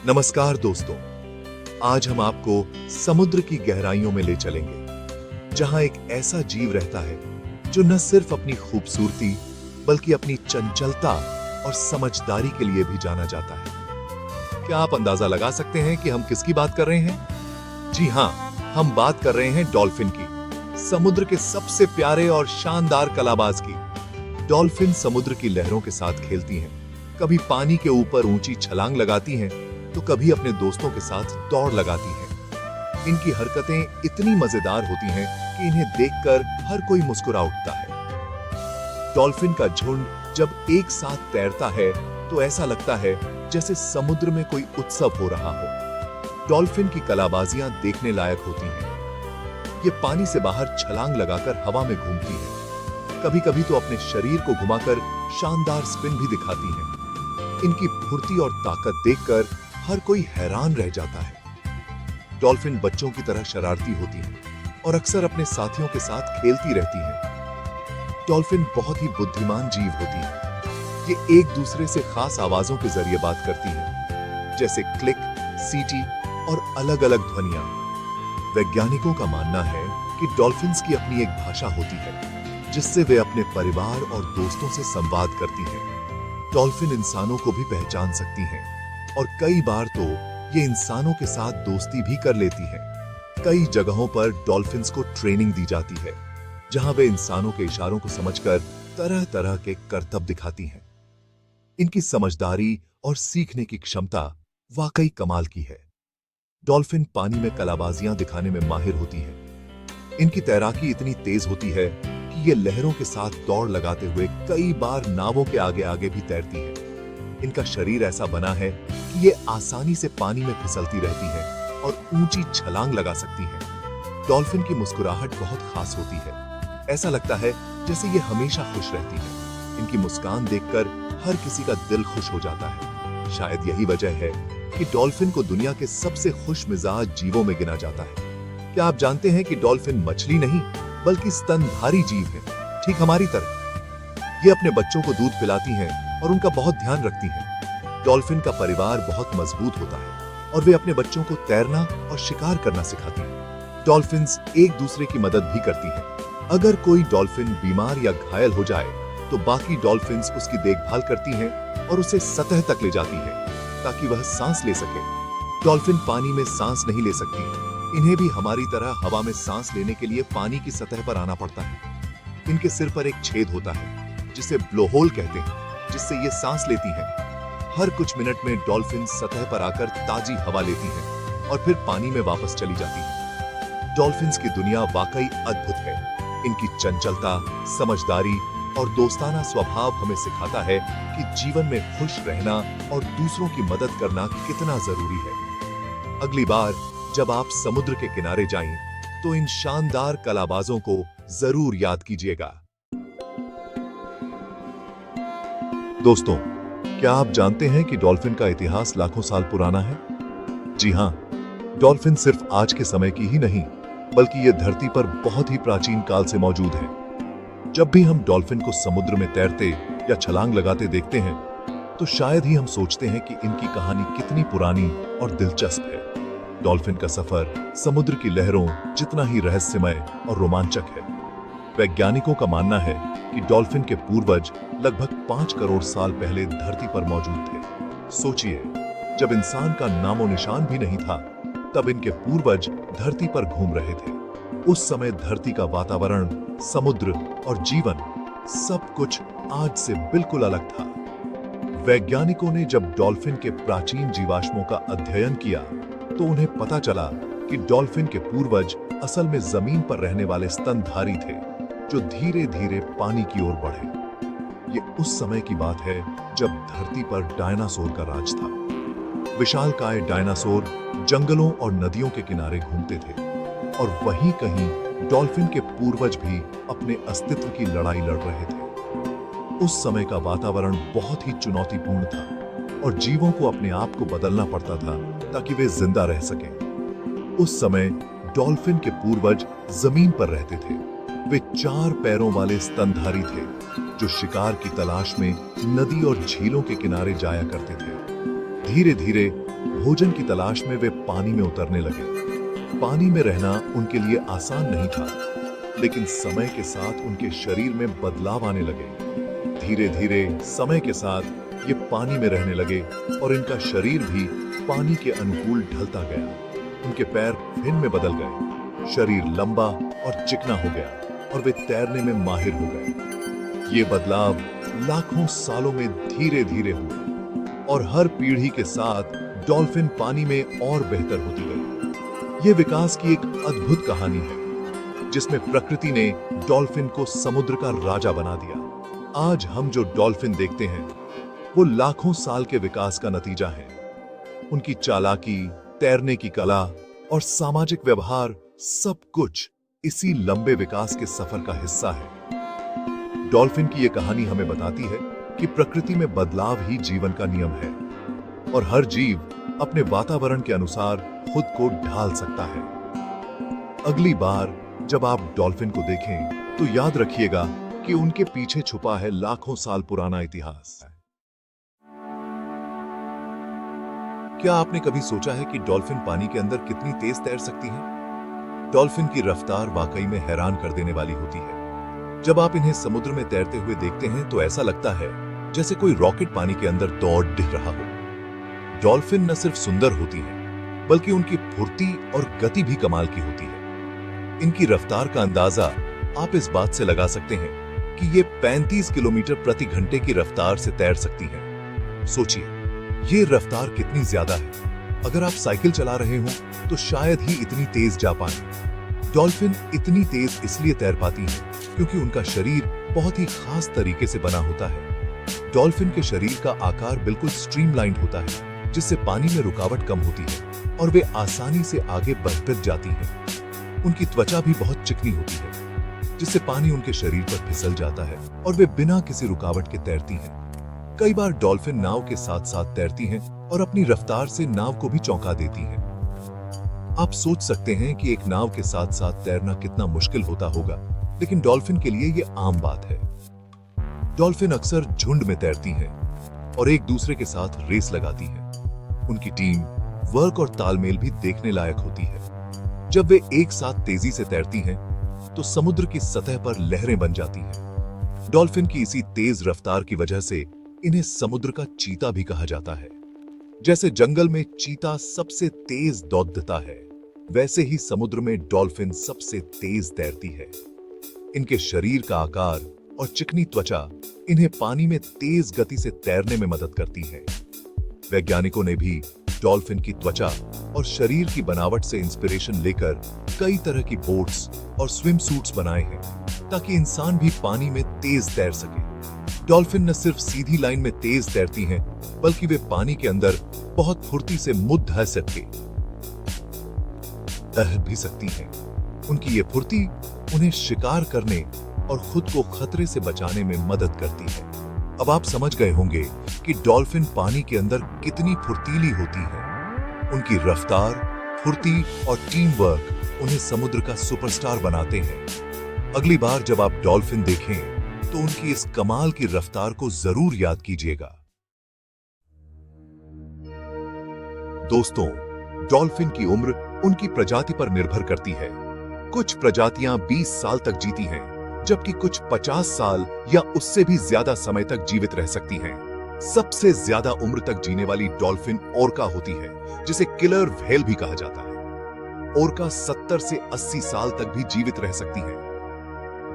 नमस्कार दोस्तों, आज हम आपको समुद्र की गहराइयों में ले चलेंगे, जहां एक ऐसा जीव रहता है जो न सिर्फ अपनी खूबसूरती बल्कि अपनी चंचलता और समझदारी के लिए भी जाना जाता है। क्या आप अंदाजा लगा सकते हैं कि हम किसकी बात कर रहे हैं? जी हां, हम बात कर रहे हैं डॉल्फिन की, समुद्र के सबसे प्यारे और शानदार कलाबाज की। डॉल्फिन समुद्र की लहरों के साथ खेलती हैं, कभी पानी के ऊपर ऊंची छलांग लगाती हैं, तो कभी अपने दोस्तों के साथ दौड़ लगाती हैं। इनकी हरकतें इतनी मजेदार होती हैं कि इन्हें देखकर हर कोई मुस्कुरा उठता है। डॉल्फिन का झुंड जब एक साथ तैरता है तो ऐसा लगता है जैसे समुद्र में कोई उत्सव हो रहा हो। डॉल्फिन की कलाबाजियां देखने लायक होती हैं। ये पानी से बाहर छलांग लगाकर हवा में घूमती है, कभी-कभी तो अपने शरीर को घुमाकर शानदार स्पिन भी दिखाती हैं। इनकी फुर्ती और ताकत देखकर हर कोई हैरान रह जाता है। डॉल्फिन बच्चों की तरह शरारती होती है और अक्सर अपने साथियों के साथ खेलती रहती है। डॉल्फिन बहुत ही बुद्धिमान जीव होती है। ये एक दूसरे से खास आवाजों के जरिए बात करती है, जैसे क्लिक, सीटी और अलग-अलग ध्वनियां। वैज्ञानिकों का मानना है कि डॉल्फिन्स की अपनी एक भाषा होती है, जिससे वे अपने परिवार और दोस्तों से संवाद करती हैं। डॉल्फिन इंसानों को भी पहचान सकती हैं और कई बार तो ये इंसानों के साथ दोस्ती भी कर लेती है। कई जगहों पर डॉल्फिन्स को ट्रेनिंग दी जाती है, जहां वे इंसानों के इशारों को समझकर तरह-तरह के करतब दिखाती हैं। इनकी समझदारी और सीखने की क्षमता वाकई कमाल की है। डॉल्फिन पानी में कलाबाजियां दिखाने में माहिर होती है। इनकी तैराकी इतनी तेज होती है कि ये लहरों के साथ दौड़ लगाते हुए कई बार नावों के आगे-आगे भी तैरती है। इनका शरीर ऐसा बना है कि ये आसानी से पानी में फिसलती रहती है और ऊंची छलांग लगा सकती हैं। डॉल्फिन की मुस्कुराहट बहुत खास होती है। ऐसा लगता है जैसे ये हमेशा खुश रहती है। इनकी मुस्कान देखकर हर किसी का दिल खुश हो जाता है। शायद यही वजह है कि डॉल्फिन को दुनिया के सबसे खुश मिजाज जीवों में गिना जाता है। क्या आप जानते हैं कि डॉल्फिन मछली नहीं बल्कि स्तनधारी जीव है, ठीक हमारी तरह। ये अपने बच्चों को दूध पिलाती हैं और उनका बहुत ध्यान रखती हैं। डॉल्फिन का परिवार बहुत मजबूत होता है और वे अपने बच्चों को तैरना और शिकार करना सिखाती हैं। डॉल्फिन्स एक दूसरे की मदद भी करती हैं। अगर कोई डॉल्फिन बीमार या घायल हो जाए तो बाकी डॉल्फिन्स उसकी देखभाल करती हैं और उसे सतह तक ले जाती हैं ताकि वह सांस ले सके। डॉल्फिन पानी में सांस नहीं ले सकती। इन्हें भी हमारी तरह हवा में सांस लेने के लिए पानी की सतह पर आना पड़ता है। इनके सिर पर एक छेद होता है जिसे ब्लोहोल कहते हैं, जिससे ये सांस लेती हैं। हर कुछ मिनट में डॉल्फिन सतह पर आकर ताजी हवा लेती हैं और फिर पानी में वापस चली जाती हैं। डॉल्फिन्स की दुनिया वाकई अद्भुत है। इनकी चंचलता, समझदारी और दोस्ताना स्वभाव हमें सिखाता है कि जीवन में खुश रहना और दूसरों की मदद करना कितना जरूरी है। अगली बार जब आप समुद्र के किनारे जाएं, तो इन शानदार कलाबाजों को जरूर याद कीजिएगा। दोस्तों, क्या आप जानते हैं कि डॉल्फिन का इतिहास लाखों साल पुराना है? जी हां, डॉल्फिन सिर्फ आज के समय की ही नहीं, बल्कि ये धरती पर बहुत ही प्राचीन काल से मौजूद है। जब भी हम डॉल्फिन को समुद्र में तैरते या छलांग लगाते देखते हैं, तो शायद ही हम सोचते हैं कि इनकी कहानी कितनी पुरानी और दिलचस्प है। डॉल्फिन का सफर समुद्र की लहरों जितना ही रहस्यमय और रोमांचक है। वैज्ञानिकों का मानना है कि डॉल्फिन के पूर्वज लगभग 5 करोड़ साल पहले धरती पर मौजूद थे। सोचिए, जब इंसान का नामो निशान भी नहीं था, तब इनके पूर्वज धरती पर घूम रहे थे। उस समय धरती का वातावरण, समुद्र और जीवन सब कुछ आज से बिल्कुल अलग था। वैज्ञानिकों ने जब डॉल्फिन के प्राचीन जीवाश्मों का अध्ययन किया, तो उन्हें पता चला कि डॉल्फिन के पूर्वज असल में जमीन पर रहने वाले स्तनधारी थे, जो धीरे-धीरे पानी की ओर बढ़े। ये उस समय की बात है जब धरती पर डायनासोर का राज था। विशालकाय डायनासोर जंगलों और नदियों के किनारे घूमते थे और वहीं कहीं डॉल्फिन के पूर्वज भी अपने अस्तित्व की लड़ाई लड़ रहे थे। उस समय का वातावरण बहुत ही चुनौतीपूर्ण था और जीवों को अपने आप को बदलना पड़ता था ताकि वे जिंदा रह सकें। उस समय डॉल्फिन के पूर्वज जमीन पर रहते थे। वे 4 पैरों वाले स्तनधारी थे जो शिकार की तलाश में नदी और झीलों के किनारे जाया करते थे। धीरे धीरे भोजन की तलाश में वे पानी में उतरने लगे। पानी में रहना उनके लिए आसान नहीं था, लेकिन समय के साथ उनके शरीर में बदलाव आने लगे। धीरे धीरे समय के साथ ये पानी में रहने लगे और इनका शरीर भी पानी के अनुकूल ढलता गया। उनके पैर फिन में बदल गए, शरीर लंबा और चिकना हो गया और वे तैरने में माहिर हो गए। ये बदलाव लाखों सालों में धीरे धीरे हुए और हर पीढ़ी के साथ डॉल्फिन पानी में और बेहतर होती गई। ये विकास की एक अद्भुत कहानी है जिसमें प्रकृति ने डॉल्फिन को समुद्र का राजा बना दिया। आज हम जो डॉल्फिन देखते हैं वो लाखों साल के विकास का नतीजा है। उनकी चालाकी, तैरने की कला और सामाजिक व्यवहार सब कुछ इसी लंबे विकास के सफर का हिस्सा है। डॉल्फिन की यह कहानी हमें बताती है कि प्रकृति में बदलाव ही जीवन का नियम है और हर जीव अपने वातावरण के अनुसार खुद को ढाल सकता है। अगली बार जब आप डॉल्फिन को देखें तो याद रखिएगा कि उनके पीछे छुपा है लाखों साल पुराना इतिहास। क्या आपने कभी सोचा है कि डॉल्फिन पानी के अंदर कितनी तेज तैर सकती हैं? डॉल्फिन की रफ्तार वाकई में हैरान कर देने वाली होती है। जब आप इन्हें समुद्र में तैरते हुए देखते हैं तो ऐसा लगता है जैसे कोई रॉकेट पानी के अंदर दौड़ दिख रहा हो। डॉल्फिन न सिर्फ सुंदर होती है बल्कि उनकी फुर्ती और गति भी कमाल की होती है। इनकी रफ्तार का अंदाजा आप इस बात से लगा सकते हैं कि ये 35 किलोमीटर प्रति घंटे की रफ्तार से तैर सकती हैं। सोचिए, ये रफ्तार कितनी ज्यादा है। अगर आप साइकिल चला रहे हो तो शायद ही इतनी तेज जा पाए। डॉल्फिन इतनी तेज इसलिए तैर पाती हैं क्योंकि उनका शरीर बहुत ही खास तरीके से बना होता है। डॉल्फिन के शरीर का आकार बिल्कुल स्ट्रीमलाइंड होता है, जिससे पानी में रुकावट कम होती है और वे आसानी से आगे बढ़ जाती हैं। उनकी त्वचा भी बहुत चिकनी होती है, जिससे पानी उनके शरीर पर फिसल जाता है और वे बिना किसी रुकावट के तैरती हैं। कई बार डॉल्फिन नाव के साथ साथ तैरती हैं और अपनी रफ्तार से नाव को भी चौंका देती हैं। आप सोच सकते हैं कि एक नाव के साथ साथ तैरना कितना मुश्किल होता होगा, लेकिन डॉल्फिन के लिए यह आम बात है। डॉल्फिन अक्सर झुंड में तैरती हैं और एक दूसरे के साथ रेस लगाती हैं। उनकी टीम वर्क और तालमेल भी देखने लायक होती है। जब वे एक साथ तेजी से तैरती हैं तो समुद्र की सतह पर लहरें बन जाती हैं। डॉल्फिन की इसी तेज रफ्तार की वजह से इन्हें समुद्र का चीता भी कहा जाता है। जैसे जंगल में चीता सबसे तेज दौड़ता है, वैसे ही समुद्र में डॉल्फिन सबसे तेज तैरती है। इनके शरीर का आकार और चिकनी त्वचा इन्हें पानी में तेज गति से तैरने में मदद करती है। वैज्ञानिकों ने भी डॉल्फिन की त्वचा और शरीर की बनावट से इंस्पिरेशन लेकर कई तरह की बोट्स और स्विम सूट्स बनाए हैं ताकि इंसान भी पानी में तेज तैर सके। डॉल्फिन न सिर्फ सीधी लाइन में तेज तैरती हैं, बल्कि वे पानी के अंदर बहुत फुर्ती से मुद्ध ढह सकती भी सकती हैं। उनकी ये फुर्ती उन्हें शिकार करने और खुद को खतरे से बचाने में मदद करती है। अब आप समझ गए होंगे कि डॉल्फिन पानी के अंदर कितनी फुर्तीली होती है। उनकी रफ्तार, फुर्ती और टीम वर्क उन्हें समुद्र का सुपरस्टार बनाते हैं। अगली बार जब आप डॉल्फिन देखें तो उनकी इस कमाल की रफ्तार को जरूर याद कीजिएगा। दोस्तों, डॉल्फिन की उम्र उनकी प्रजाति पर निर्भर करती है। कुछ प्रजातियां 20 साल तक जीती हैं, जबकि कुछ 50 साल या उससे भी ज्यादा समय तक जीवित रह सकती हैं। सबसे ज्यादा उम्र तक जीने वाली डॉल्फिन ओर्का होती है, जिसे किलर व्हेल भी कहा जाता है। ओर्का 70 से 80 साल तक भी जीवित रह सकती है।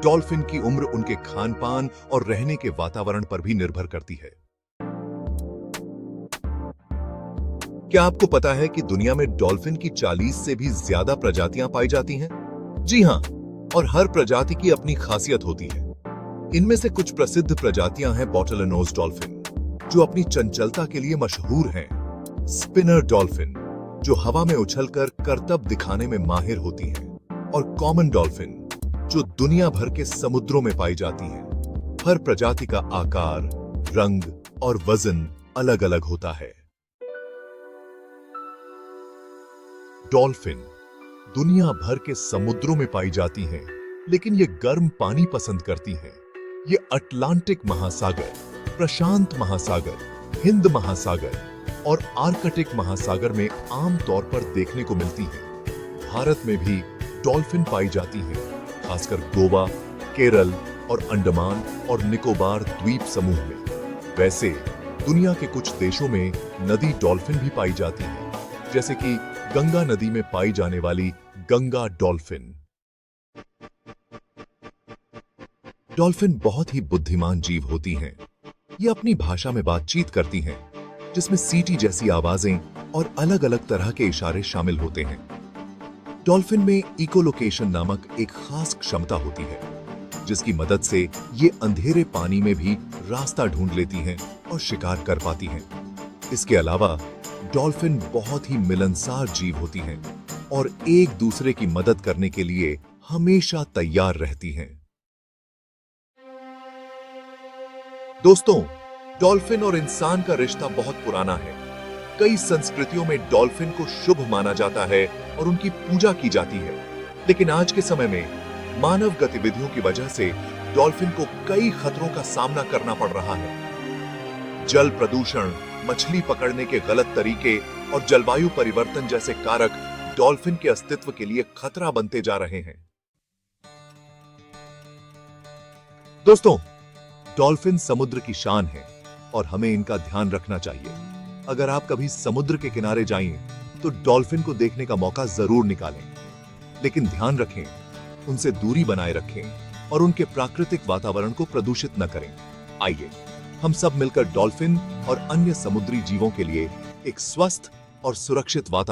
डॉल्फिन की उम्र उनके खान-पान और रहने के वातावरण पर भी निर्भर करती है। क्या आपको पता है कि दुनिया में डॉल्फिन की 40 से भी ज्यादा प्रजातियां पाई जाती हैं? जी हां, और हर प्रजाति की अपनी खासियत होती है। इनमें से कुछ प्रसिद्ध प्रजातियां हैं बॉटलनोज डॉल्फिन, जो अपनी चंचलता के लिए मशहूर हैं। स्पिनर डॉल्फिन, जो हवा में उछलकर करतब दिखाने में माहिर होती हैं, और कॉमन डॉल्फिन, जो दुनिया भर के समुद्रों में पाई जाती हैं। हर प्रजाति का आकार, रंग और वजन अलग-अलग होता है। डॉल्फिन दुनिया भर के समुद्रों में पाई जाती हैं, लेकिन ये गर्म पानी पसंद करती हैं। ये अटलांटिक महासागर, प्रशांत महासागर, हिंद महासागर, और आर्कटिक महासागर में आम तौर पर देखने को मिलती हैं। भारत में भी डॉल्फिन पाई जाती हैं, खासकर गोवा, केरल और अंडमान और निकोबार द्वीप समूह में। वैसे दुनिया के कुछ देशों में नदी डॉल्फिन भी पाई जाती है, जैसे कि गंगा नदी में पाई जाने वाली गंगा डॉल्फिन। डॉल्फिन बहुत ही बुद्धिमान जीव होती हैं। ये अपनी भाषा में बातचीत करती हैं, जिसमें सीटी जैसी आवाजें और अलग-अलग तरह के इशारे शामिल होते हैं। डॉल्फिन में इकोलोकेशन नामक एक खास क्षमता होती है, जिसकी मदद से ये अंधेरे पानी में भी रास्ता ढूंढ लेती हैं और शिकार कर पाती हैं। इसके अलावा डॉल्फिन बहुत ही मिलनसार जीव होती हैं और एक दूसरे की मदद करने के लिए हमेशा तैयार रहती हैं। दोस्तों, डॉल्फिन और इंसान का रिश्ता बहुत पुराना है। कई संस्कृतियों में डॉल्फिन को शुभ माना जाता है और उनकी पूजा की जाती है। लेकिन आज के समय में मानव गतिविधियों की वजह से डॉल्फिन को कई खतरों का सामना करना पड़ रहा है। जल प्रदूषण, मछली पकड़ने के गलत तरीके और जलवायु परिवर्तन जैसे कारक डॉल्फिन के अस्तित्व के लिए खतरा बनते जा रहे हैं। दोस्तों, डॉल्फिन समुद्र की शान है और हमें इनका ध्यान रखना चाहिए। अगर आप कभी समुद्र के किनारे जाएं, तो डॉल्फिन को देखने का मौका जरूर निकालें। लेकिन ध्यान रखें, उनसे दूरी बनाए रखें और उनके प्राकृतिक वातावरण को प्रदूषित न करें। आइए, हम सब मिलकर डॉल्फिन और अन्य समुद्री जीवों के लिए एक स्वस्थ और सुरक्षित वातावरण